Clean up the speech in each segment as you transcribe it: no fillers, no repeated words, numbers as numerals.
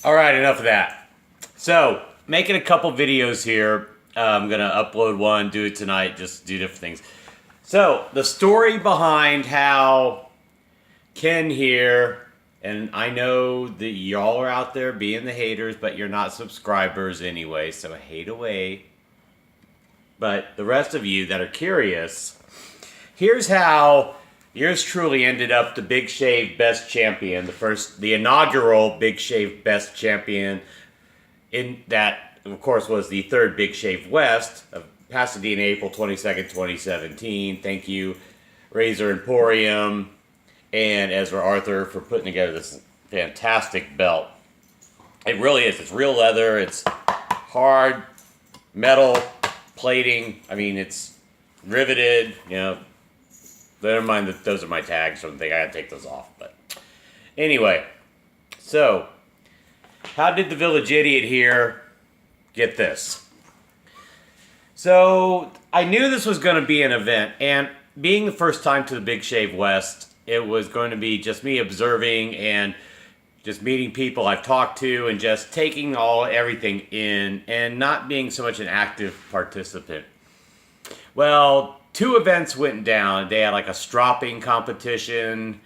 All right, enough of that. So, making a couple videos here. I'm going to upload one, do it tonight, just do different things. So, the story behind how Ken here, and I know that y'all are out there being the haters, but you're not subscribers anyway, so hate away. But the rest of you that are curious, here's how yours truly ended up the Big Shave Best Champion, the inaugural Big Shave Best Champion. In that, of course, was the third Big Shave West of Pasadena, April 22nd, 2017. Thank you, Razor Emporium and Ezra Arthur for putting together this fantastic belt. It really is. It's real leather. It's hard metal plating. I mean, it's riveted. Never mind that those are my tags. I don't think I gotta take those off. But anyway, so how did the Village Idiot here get this? So I knew this was going to be an event, and being the first time to the Big Shave West, it was going to be just me observing and just meeting people I've talked to and just taking everything in and not being so much an active participant. Well, two events went down. They had like a stropping competition.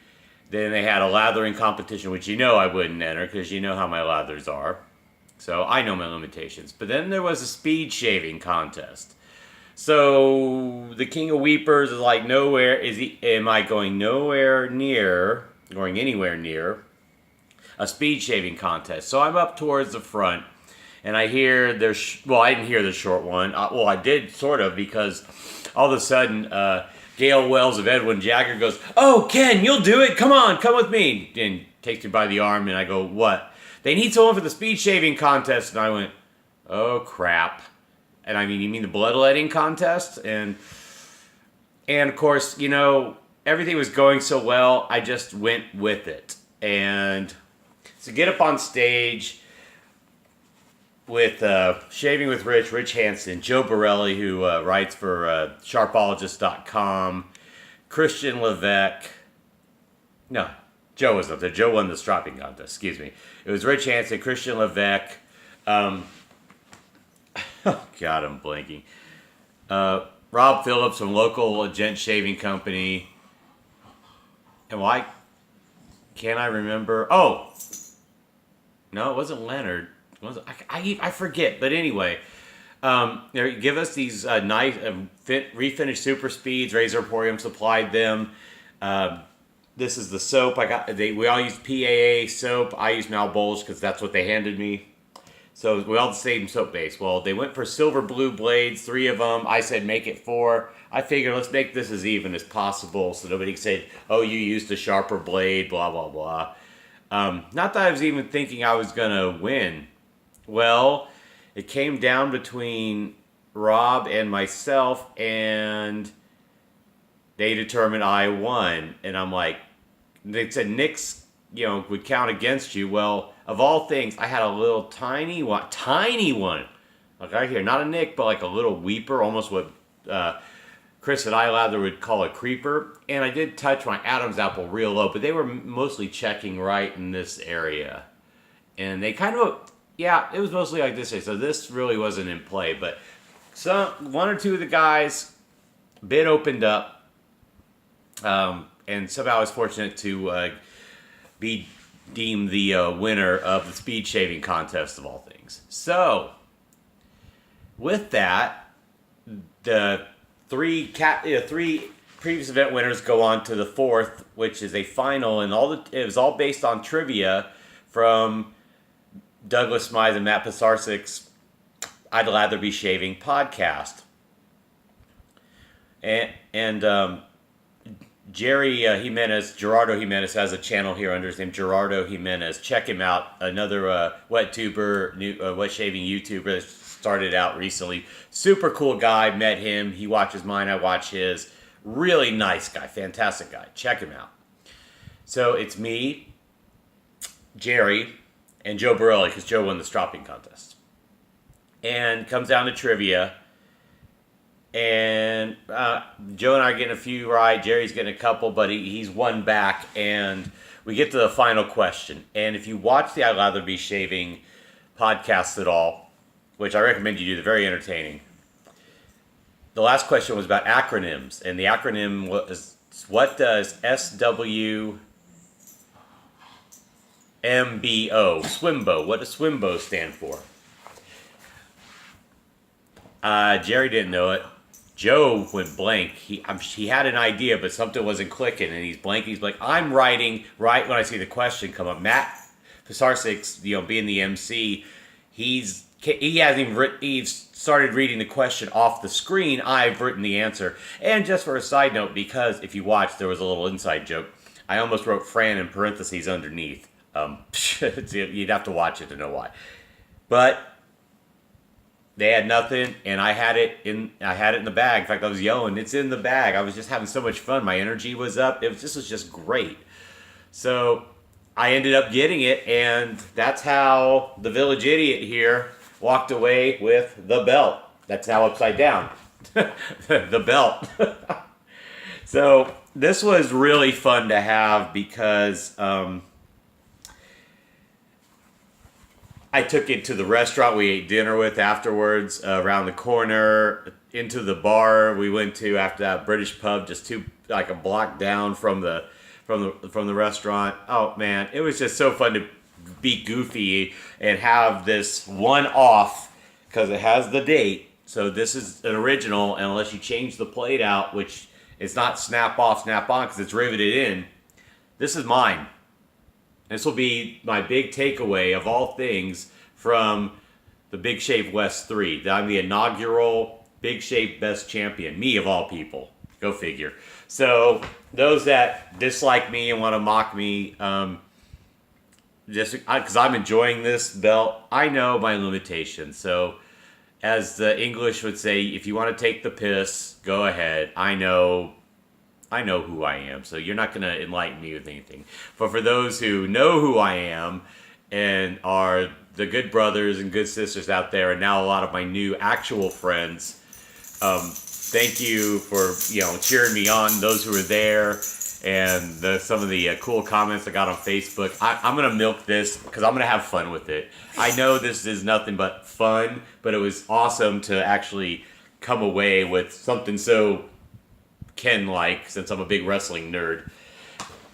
Then they had a lathering competition, which I wouldn't enter because you know how my lathers are. So I know my limitations. But then there was a speed shaving contest. So the King of Weepers is like, am I going anywhere near a speed shaving contest? So I'm up towards the front and I hear I didn't hear the short one. I did sort of, because all of a sudden, Gail Wells of Edwin Jagger goes, "Oh, Ken, you'll do it. Come on, come with me." And takes me by the arm, and I go, "What?" "They need someone for the speed shaving contest." And I went, "Oh, crap." And I mean, you mean the bloodletting contest? And of course, everything was going so well, I just went with it. And so get up on stage with Shaving with Rich Hansen, Joe Borelli, who writes for Sharpologist.com, Christian Levesque. No, Joe was up there. Joe won the stropping contest, excuse me. It was Rich Hansen, Christian Levesque. Oh, God, I'm blanking. Rob Phillips from local gent shaving company. And why can't I remember? Oh, no, it wasn't Leonard. I forget, but anyway, they give us these nice refinished super speeds. Razor Emporium supplied them. This is the soap I got. We all use PAA soap. I use Malbolge because that's what they handed me. So we all the same soap base. Well, they went for silver blue blades, 3 of them. I said make it 4. I figured let's make this as even as possible so nobody can say, "Oh, you used a sharper blade," blah blah blah. Not that I was even thinking I was gonna win. Well, it came down between Rob and myself, and they determined I won. And I'm like, they said Nick's, would count against you. Well, of all things, I had a little tiny one, like right here, not a Nick, but like a little weeper, almost what Chris at iLather would call a creeper. And I did touch my Adam's apple real low, but they were mostly checking right in this area. And they kind of, it was mostly like this. So this really wasn't in play, but one or two of the guys, bid opened up, and somehow I was fortunate to be deemed the winner of the speed shaving contest of all things. So with that, the three previous event winners go on to the 4th, which is a final, and it was all based on trivia from Douglas Smythe and Matt Pisarcik's I'd Lather Be Shaving podcast. And Gerardo Jimenez has a channel here under his name, Gerardo Jimenez. Check him out. Another wet shaving YouTuber that started out recently. Super cool guy. Met him. He watches mine. I watch his. Really nice guy. Fantastic guy. Check him out. So it's me, Jerry, and Joe Borelli, because Joe won the stropping contest. And comes down to trivia. And Joe and I are getting a few right. Jerry's getting a couple, but he's one back. And we get to the final question. And if you watch the I'd Rather Be Shaving podcast at all, which I recommend you do, they're very entertaining. The last question was about acronyms, and the acronym was, what does SWMBO, Swimbo, what does Swimbo stand for? Jerry didn't know it. Joe went blank. He had an idea, but something wasn't clicking, and he's blank. He's like, I'm writing right when I see the question come up. Matt Pisarcik, being the MC, he hasn't even written. He's started reading the question off the screen. I've written the answer. And just for a side note, because if you watch, there was a little inside joke. I almost wrote Fran in parentheses underneath. You'd have to watch it to know why. But they had nothing, and I had it in the bag. In fact, I was yelling, "It's in the bag!" I was just having so much fun. My energy was up. This was just great. So I ended up getting it, and that's how the village idiot here walked away with the belt. That's now upside down. The belt. So this was really fun to have because I took it to the restaurant we ate dinner with afterwards, around the corner, into the bar we went to after that British pub, just like a block down from the restaurant. Oh man, it was just so fun to be goofy and have this one off because it has the date. So this is an original, and unless you change the plate out, which it's not snap off, snap on because it's riveted in, this is mine. This will be my big takeaway of all things from the Big Shave West 3. That I'm the inaugural Big Shave Best Champion. Me of all people. Go figure. So those that dislike me and want to mock me, just because I'm enjoying this belt, I know my limitations. So as the English would say, if you want to take the piss, go ahead. I know who I am, so you're not going to enlighten me with anything. But for those who know who I am and are the good brothers and good sisters out there, and now a lot of my new actual friends, thank you for cheering me on. Those who were there, and some of the cool comments I got on Facebook. I'm going to milk this because I'm going to have fun with it. I know this is nothing but fun, but it was awesome to actually come away with something so Ken-like, since I'm a big wrestling nerd.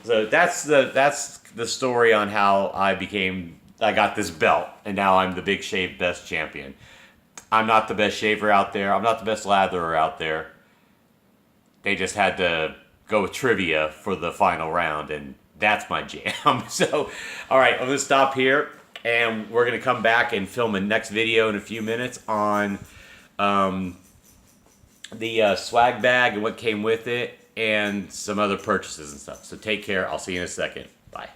So that's the story on how I got this belt, and now I'm the Big Shave Best Champion. I'm not the best shaver out there. I'm not the best latherer out there. They just had to go with trivia for the final round, and that's my jam. So, all right, I'm going to stop here, and we're going to come back and film a next video in a few minutes on the swag bag and what came with it, and some other purchases and stuff. So take care. I'll see you in a second. Bye.